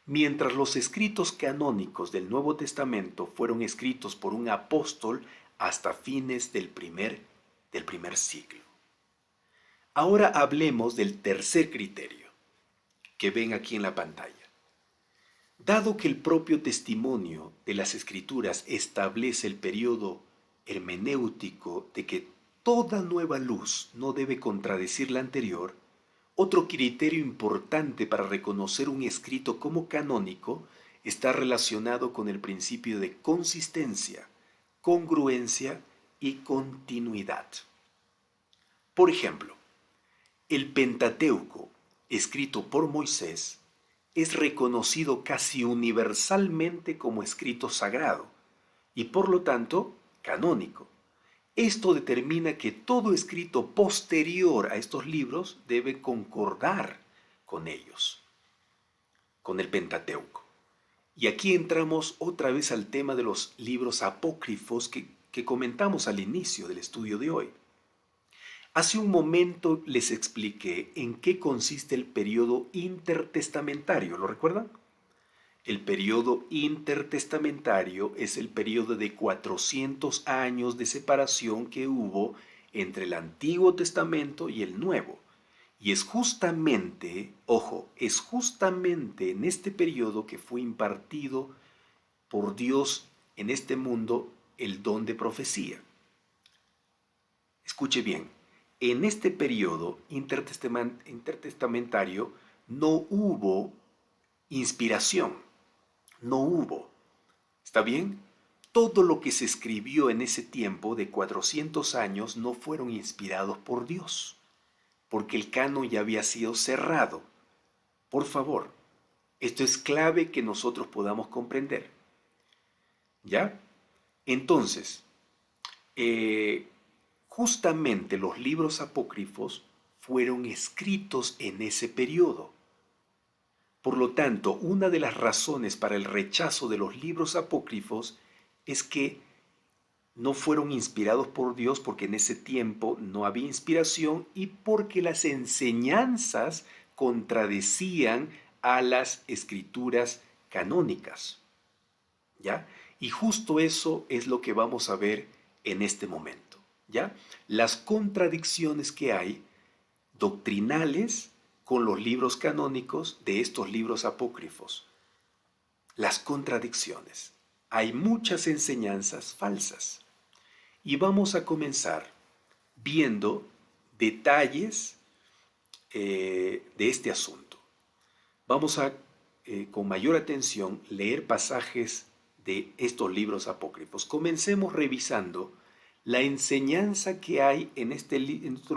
Mientras los escritos canónicos del Nuevo Testamento fueron escritos por un apóstol hasta fines del primer siglo. Ahora hablemos del tercer criterio, que ven aquí en la pantalla. Dado que el propio testimonio de las Escrituras establece el periodo hermenéutico de que toda nueva luz no debe contradecir la anterior, otro criterio importante para reconocer un escrito como canónico está relacionado con el principio de consistencia, congruencia y continuidad. Por ejemplo, el Pentateuco, escrito por Moisés, es reconocido casi universalmente como escrito sagrado y por lo tanto canónico. Esto determina que todo escrito posterior a estos libros debe concordar con ellos, con el Pentateuco. Y aquí entramos otra vez al tema de los libros apócrifos que comentamos al inicio del estudio de hoy. Hace un momento les expliqué en qué consiste el periodo intertestamentario, ¿lo recuerdan? El periodo intertestamentario es el periodo de 400 años de separación que hubo entre el Antiguo Testamento y el Nuevo. Y es justamente, ojo, es justamente en este periodo que fue impartido por Dios en este mundo el don de profecía. Escuche bien. En este periodo intertestamentario no hubo inspiración, no hubo. ¿Está bien? Todo lo que se escribió en ese tiempo de 400 años no fueron inspirados por Dios, porque el canon ya había sido cerrado. Por favor, esto es clave que nosotros podamos comprender. ¿Ya? Entonces, justamente los libros apócrifos fueron escritos en ese periodo. Por lo tanto, una de las razones para el rechazo de los libros apócrifos es que no fueron inspirados por Dios porque en ese tiempo no había inspiración y porque las enseñanzas contradecían a las escrituras canónicas. ¿Ya? Y justo eso es lo que vamos a ver en este momento. ¿Ya? Las contradicciones que hay doctrinales con los libros canónicos de estos libros apócrifos. Las contradicciones. Hay muchas enseñanzas falsas. Y vamos a comenzar viendo detalles de este asunto. Vamos a, con mayor atención, leer pasajes de estos libros apócrifos. Comencemos revisando la enseñanza que hay en estos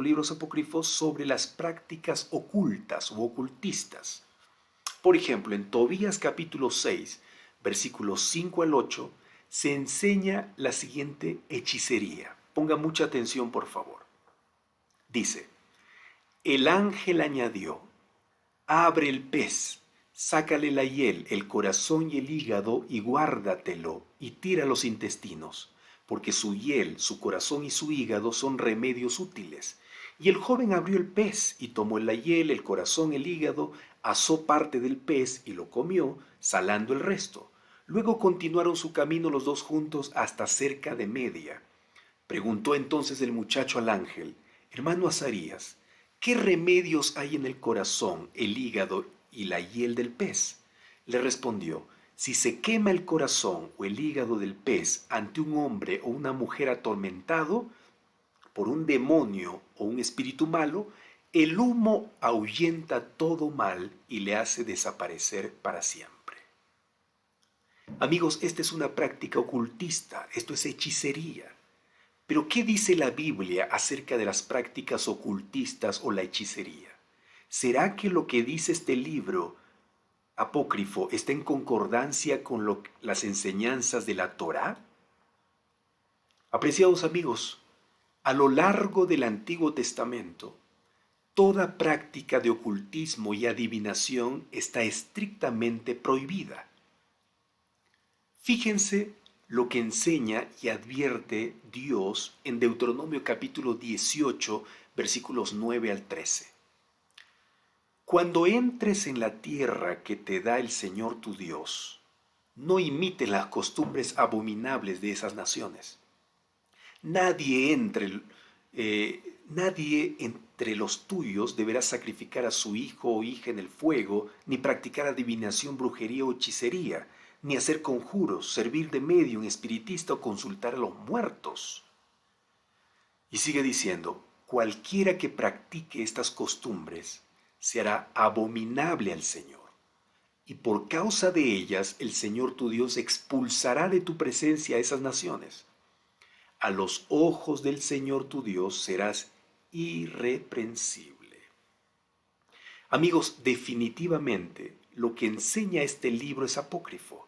libros apócrifos sobre las prácticas ocultas o ocultistas. Por ejemplo, en Tobías capítulo 6, versículos 5 al 8, se enseña la siguiente hechicería. Ponga mucha atención, por favor. Dice, el ángel añadió, abre el pez, sácale la hiel, el corazón y el hígado y guárdatelo y tira los intestinos, porque su hiel, su corazón y su hígado son remedios útiles. Y el joven abrió el pez y tomó la hiel, el corazón, el hígado, asó parte del pez y lo comió, salando el resto. Luego continuaron su camino los dos juntos hasta cerca de media. Preguntó entonces el muchacho al ángel, hermano Azarías, ¿qué remedios hay en el corazón, el hígado y la hiel del pez? Le respondió, si se quema el corazón o el hígado del pez ante un hombre o una mujer atormentado por un demonio o un espíritu malo, el humo ahuyenta todo mal y le hace desaparecer para siempre. Amigos, esta es una práctica ocultista, esto es hechicería. Pero ¿qué dice la Biblia acerca de las prácticas ocultistas o la hechicería? ¿Será que lo que dice este libro apócrifo está en concordancia con las enseñanzas de la Torá? Apreciados amigos, a lo largo del Antiguo Testamento, toda práctica de ocultismo y adivinación está estrictamente prohibida. Fíjense lo que enseña y advierte Dios en Deuteronomio capítulo 18, versículos 9 al 13. Cuando entres en la tierra que te da el Señor tu Dios, no imites las costumbres abominables de esas naciones. Nadie entre los tuyos deberá sacrificar a su hijo o hija en el fuego, ni practicar adivinación, brujería o hechicería, ni hacer conjuros, servir de medium, espiritista o consultar a los muertos. Y sigue diciendo, cualquiera que practique estas costumbres se hará abominable al Señor. Y por causa de ellas el Señor tu Dios expulsará de tu presencia a esas naciones. A los ojos del Señor tu Dios serás irreprensible. Amigos, definitivamente lo que enseña este libro es apócrifo,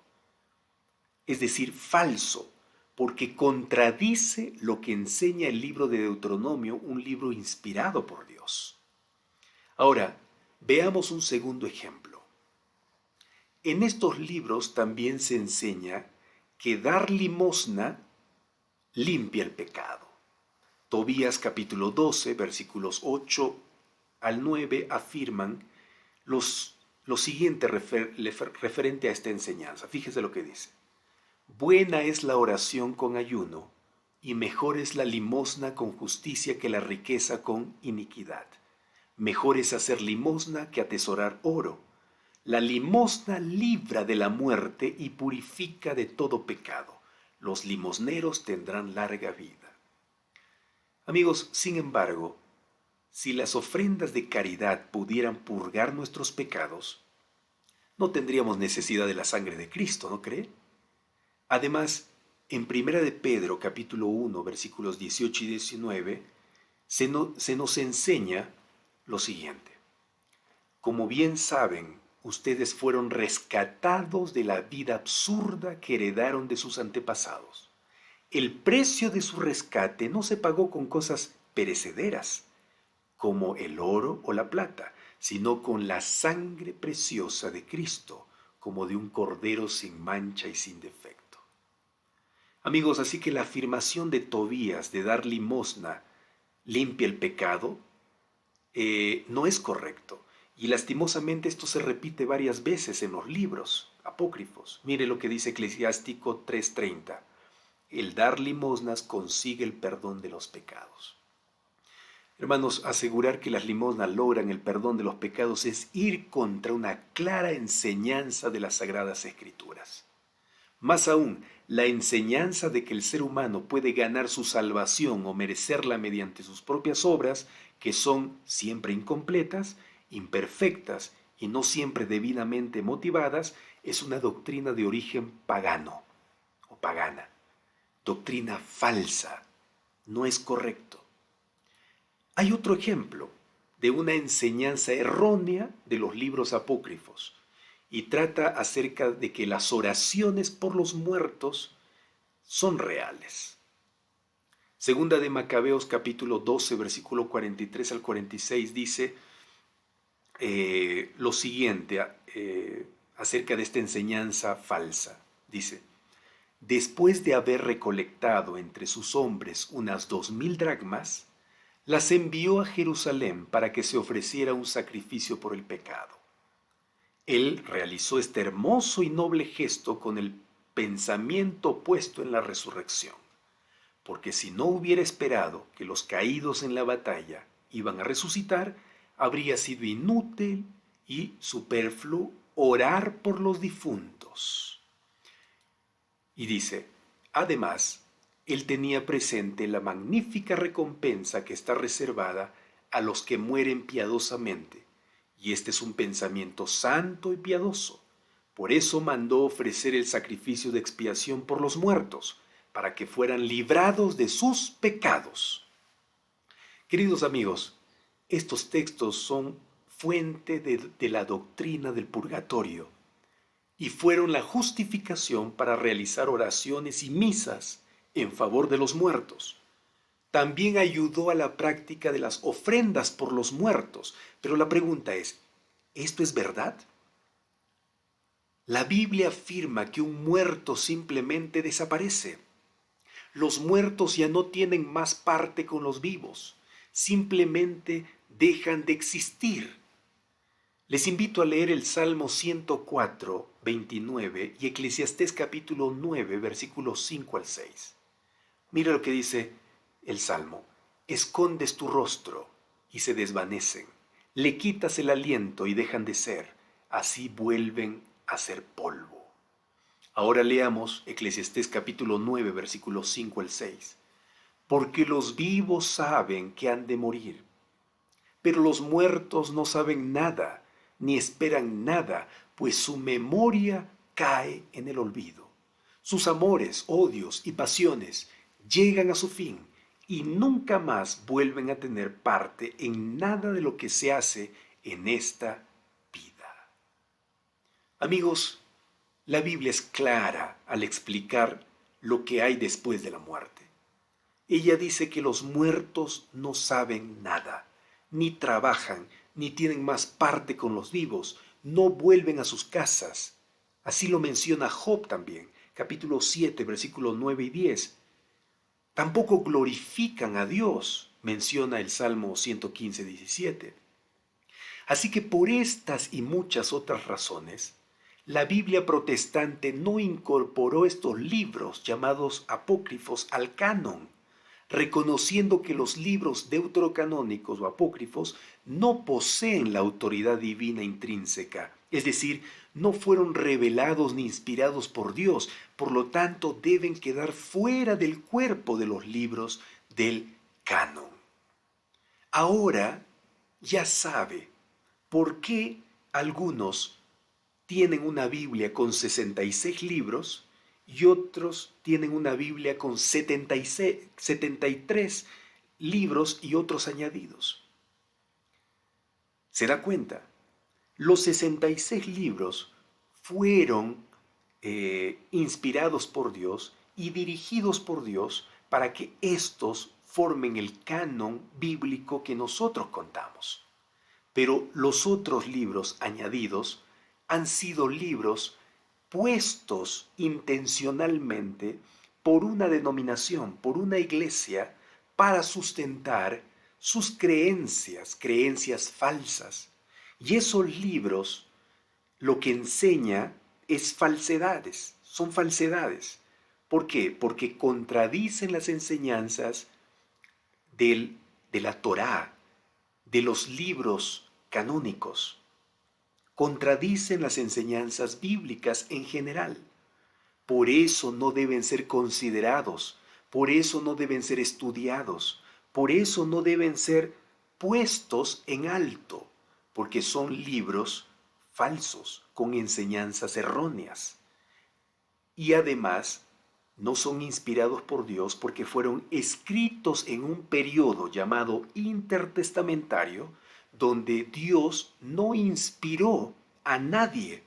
es decir, falso, porque contradice lo que enseña el libro de Deuteronomio, un libro inspirado por Dios. Ahora, veamos un segundo ejemplo. En estos libros también se enseña que dar limosna limpia el pecado. Tobías capítulo 12, versículos 8 al 9 afirman lo siguiente referente a esta enseñanza. Fíjese lo que dice. Buena es la oración con ayuno, y mejor es la limosna con justicia que la riqueza con iniquidad. Mejor es hacer limosna que atesorar oro. La limosna libra de la muerte y purifica de todo pecado. Los limosneros tendrán larga vida. Amigos, sin embargo, Si las ofrendas de caridad pudieran purgar nuestros pecados, no tendríamos necesidad de la sangre de Cristo, ¿no cree? Además, en Primera de Pedro, capítulo 1, versículos 18 y 19, se nos enseña lo siguiente. Como bien saben, ustedes fueron rescatados de la vida absurda que heredaron de sus antepasados. El precio de su rescate no se pagó con cosas perecederas, como el oro o la plata, sino con la sangre preciosa de Cristo, como de un cordero sin mancha y sin defecto. Amigos, así que la afirmación de Tobías de dar limosna limpia el pecado no es correcto. Y lastimosamente esto se repite varias veces en los libros apócrifos. Mire lo que dice Eclesiástico 3:30. El dar limosnas consigue el perdón de los pecados. Hermanos, asegurar que las limosnas logran el perdón de los pecados es ir contra una clara enseñanza de las Sagradas Escrituras. Más aún, la enseñanza de que el ser humano puede ganar su salvación o merecerla mediante sus propias obras, que son siempre incompletas, imperfectas y no siempre debidamente motivadas, es una doctrina de origen pagano o pagana. Doctrina falsa. No es correcto. Hay otro ejemplo de una enseñanza errónea de los libros apócrifos y trata acerca de que las oraciones por los muertos son reales. Segunda de Macabeos capítulo 12, versículo 43 al 46 dice lo siguiente acerca de esta enseñanza falsa. Dice, después de haber recolectado entre sus hombres unas 2000 dracmas, las envió a Jerusalén para que se ofreciera un sacrificio por el pecado. Él realizó este hermoso y noble gesto con el pensamiento puesto en la resurrección, porque si no hubiera esperado que los caídos en la batalla iban a resucitar, habría sido inútil y superfluo orar por los difuntos. Y dice, además, él tenía presente la magnífica recompensa que está reservada a los que mueren piadosamente, y este es un pensamiento santo y piadoso. Por eso mandó ofrecer el sacrificio de expiación por los muertos, para que fueran librados de sus pecados. Queridos amigos, estos textos son fuente de la doctrina del purgatorio y fueron la justificación para realizar oraciones y misas en favor de los muertos. También ayudó a la práctica de las ofrendas por los muertos. Pero la pregunta es, ¿esto es verdad? La Biblia afirma que un muerto simplemente desaparece. Los muertos ya no tienen más parte con los vivos, simplemente dejan de existir. Les invito a leer el Salmo 104, 29 y Eclesiastés capítulo 9, versículos 5 al 6. Mira lo que dice el Salmo. Escondes tu rostro y se desvanecen. Le quitas el aliento y dejan de ser. Así vuelven a ser polvo. Ahora leamos Eclesiastés capítulo 9, versículos 5 al 6. Porque los vivos saben que han de morir, pero los muertos no saben nada, ni esperan nada, pues su memoria cae en el olvido. Sus amores, odios y pasiones llegan a su fin y nunca más vuelven a tener parte en nada de lo que se hace en esta vida. Amigos, la Biblia es clara al explicar lo que hay después de la muerte. Ella dice que los muertos no saben nada, ni trabajan, ni tienen más parte con los vivos, no vuelven a sus casas. Así lo menciona Job también, capítulo 7, versículos 9 y 10. Tampoco glorifican a Dios, menciona el Salmo 115, 17. Así que por estas y muchas otras razones, la Biblia protestante no incorporó estos libros llamados apócrifos al canon, reconociendo que los libros deuterocanónicos o apócrifos no poseen la autoridad divina intrínseca, es decir, no fueron revelados ni inspirados por Dios, por lo tanto deben quedar fuera del cuerpo de los libros del canon. Ahora ya sabe por qué algunos tienen una Biblia con 66 libros y otros tienen una Biblia con 73 libros y otros añadidos. ¿Se da cuenta? Los 66 libros fueron inspirados por Dios y dirigidos por Dios para que éstos formen el canon bíblico que nosotros contamos. Pero los otros libros añadidos han sido libros puestos intencionalmente por una denominación, por una iglesia, para sustentar sus creencias, creencias falsas. Y esos libros lo que enseña es falsedades, son falsedades. ¿Por qué? Porque contradicen las enseñanzas de la Torá, de los libros canónicos. Contradicen las enseñanzas bíblicas en general. Por eso no deben ser considerados, por eso no deben ser estudiados, por eso no deben ser puestos en alto, porque son libros falsos, con enseñanzas erróneas. Y además, no son inspirados por Dios porque fueron escritos en un periodo llamado intertestamentario, donde Dios no inspiró a nadie.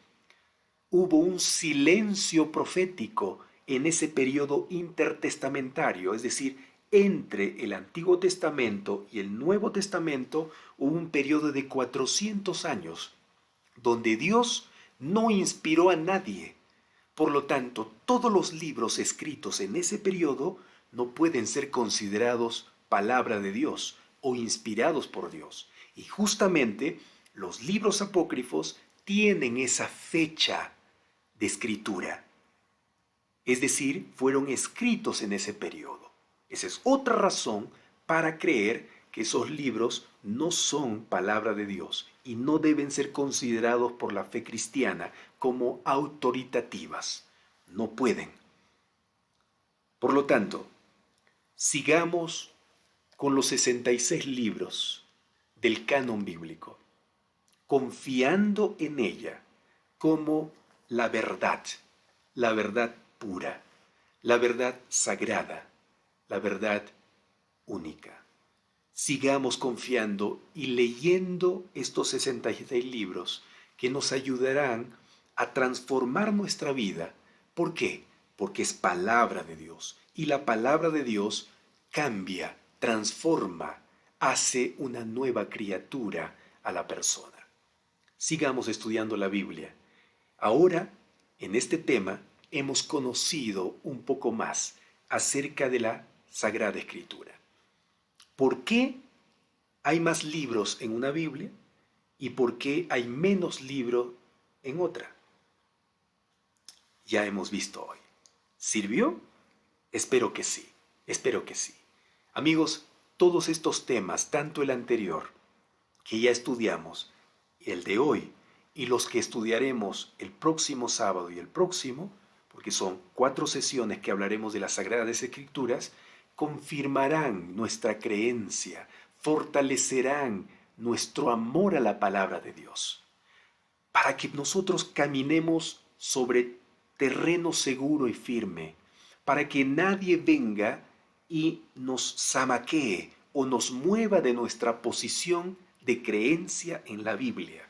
Hubo un silencio profético en ese periodo intertestamentario, es decir, entre el Antiguo Testamento y el Nuevo Testamento hubo un periodo de 400 años, donde Dios no inspiró a nadie. Por lo tanto, todos los libros escritos en ese periodo no pueden ser considerados palabra de Dios o inspirados por Dios. Y justamente los libros apócrifos tienen esa fecha de escritura. Es decir, fueron escritos en ese periodo. Esa es otra razón para creer que esos libros no son palabra de Dios y no deben ser considerados por la fe cristiana como autoritativas. No pueden. Por lo tanto, sigamos con los 66 libros del canon bíblico, confiando en ella como la verdad pura, la verdad sagrada, la verdad única. Sigamos confiando y leyendo estos 66 libros que nos ayudarán a transformar nuestra vida. ¿Por qué? Porque es palabra de Dios y la palabra de Dios cambia, transforma, hace una nueva criatura a la persona. Sigamos estudiando la Biblia. Ahora, en este tema, hemos conocido un poco más acerca de la Sagrada Escritura. ¿Por qué hay más libros en una Biblia y por qué hay menos libros en otra? Ya hemos visto hoy. ¿Sirvió? Espero que sí, espero que sí. Amigos, todos estos temas, tanto el anterior, que ya estudiamos, el de hoy, y los que estudiaremos el próximo sábado y el próximo, porque son 4 sesiones que hablaremos de las Sagradas Escrituras, confirmarán nuestra creencia, fortalecerán nuestro amor a la palabra de Dios, para que nosotros caminemos sobre terreno seguro y firme, para que nadie venga y nos zamaquee o nos mueva de nuestra posición de creencia en la Biblia.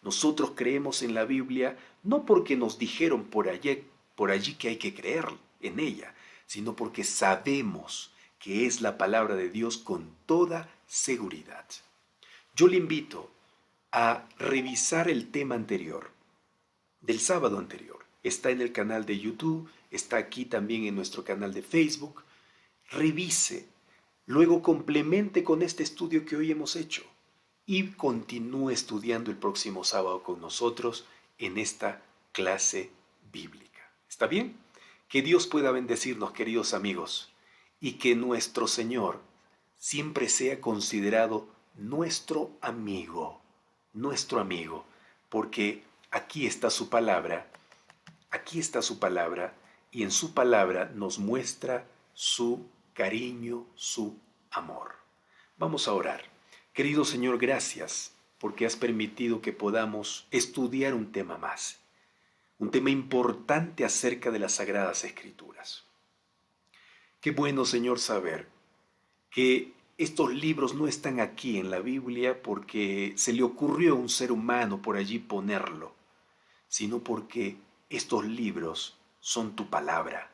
Nosotros creemos en la Biblia no porque nos dijeron por allí que hay que creer en ella, sino porque sabemos que es la palabra de Dios con toda seguridad. Yo le invito a revisar el tema anterior, del sábado anterior. Está en el canal de YouTube, está aquí también en nuestro canal de Facebook. Revise, luego complemente con este estudio que hoy hemos hecho y continúe estudiando el próximo sábado con nosotros en esta clase bíblica. ¿Está bien? Que Dios pueda bendecirnos, queridos amigos, y que nuestro Señor siempre sea considerado nuestro amigo, porque aquí está su palabra, y en su palabra nos muestra su cariño, su amor. Vamos a orar. Querido Señor, gracias porque has permitido que podamos estudiar un tema más, un tema importante acerca de las Sagradas Escrituras. Qué bueno, Señor, saber que estos libros no están aquí en la Biblia porque se le ocurrió a un ser humano por allí ponerlo, sino porque estos libros son tu palabra,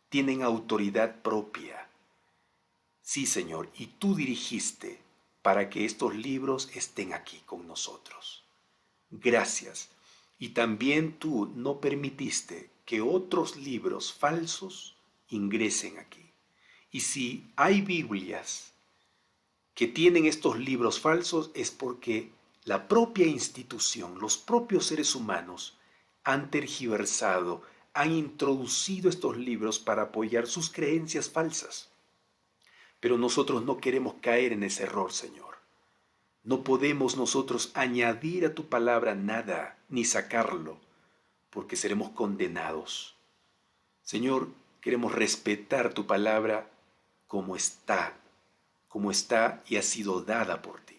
tienen autoridad propia. Sí, Señor, y tú dirigiste para que estos libros estén aquí con nosotros. Gracias. Y también tú no permitiste que otros libros falsos ingresen aquí. Y si hay Biblias que tienen estos libros falsos es porque la propia institución, los propios seres humanos han tergiversado, han introducido estos libros para apoyar sus creencias falsas. Pero nosotros no queremos caer en ese error, Señor. No podemos nosotros añadir a tu palabra nada, ni sacarlo, porque seremos condenados. Señor, queremos respetar tu palabra como está y ha sido dada por ti.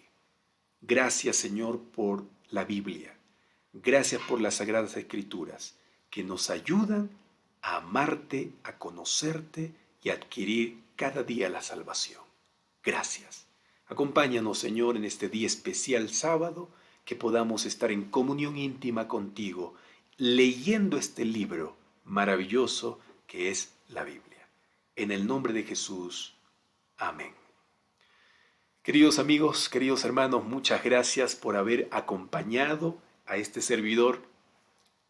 Gracias, Señor, por la Biblia. Gracias por las Sagradas Escrituras, que nos ayudan a amarte, a conocerte y a adquirir cada día la salvación. Gracias. Acompáñanos, Señor, en este día especial sábado, que podamos estar en comunión íntima contigo, leyendo este libro maravilloso que es la Biblia. En el nombre de Jesús. Amén. Queridos amigos, queridos hermanos, muchas gracias por haber acompañado a este servidor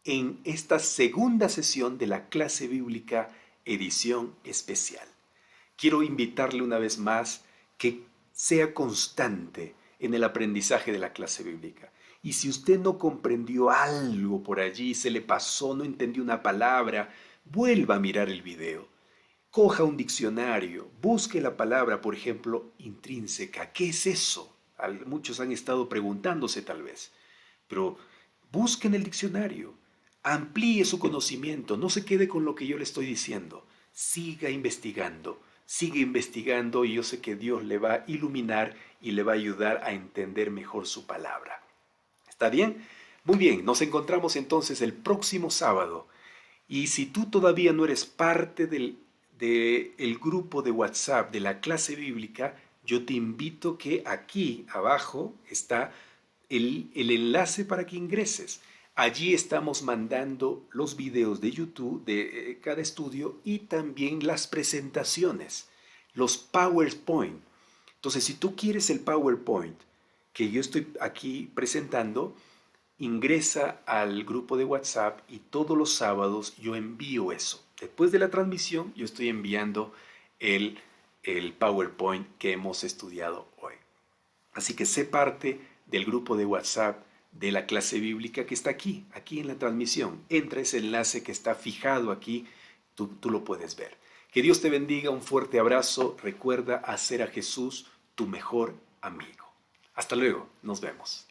en esta segunda sesión de la clase bíblica edición especial. Quiero invitarle una vez más que sea constante en el aprendizaje de la clase bíblica. Y si usted no comprendió algo por allí, se le pasó, no entendió una palabra, vuelva a mirar el video. Coja un diccionario, busque la palabra, por ejemplo, intrínseca. ¿Qué es eso? Muchos han estado preguntándose tal vez. Pero busque en el diccionario, amplíe su conocimiento, no se quede con lo que yo le estoy diciendo. Siga investigando y yo sé que Dios le va a iluminar y le va a ayudar a entender mejor su palabra. ¿Está bien? Muy bien, nos encontramos entonces el próximo sábado. Y si tú todavía no eres parte del grupo de WhatsApp de la clase bíblica, yo te invito que aquí abajo está el enlace para que ingreses. Allí estamos mandando los videos de YouTube de cada estudio y también las presentaciones, los PowerPoint. Entonces, si tú quieres el PowerPoint que yo estoy aquí presentando, ingresa al grupo de WhatsApp y todos los sábados yo envío eso. Después de la transmisión, yo estoy enviando el PowerPoint que hemos estudiado hoy. Así que sé parte del grupo de WhatsApp de la clase bíblica que está aquí en la transmisión. Entra ese enlace que está fijado aquí, tú lo puedes ver. Que Dios te bendiga, un fuerte abrazo. Recuerda hacer a Jesús tu mejor amigo. Hasta luego, nos vemos.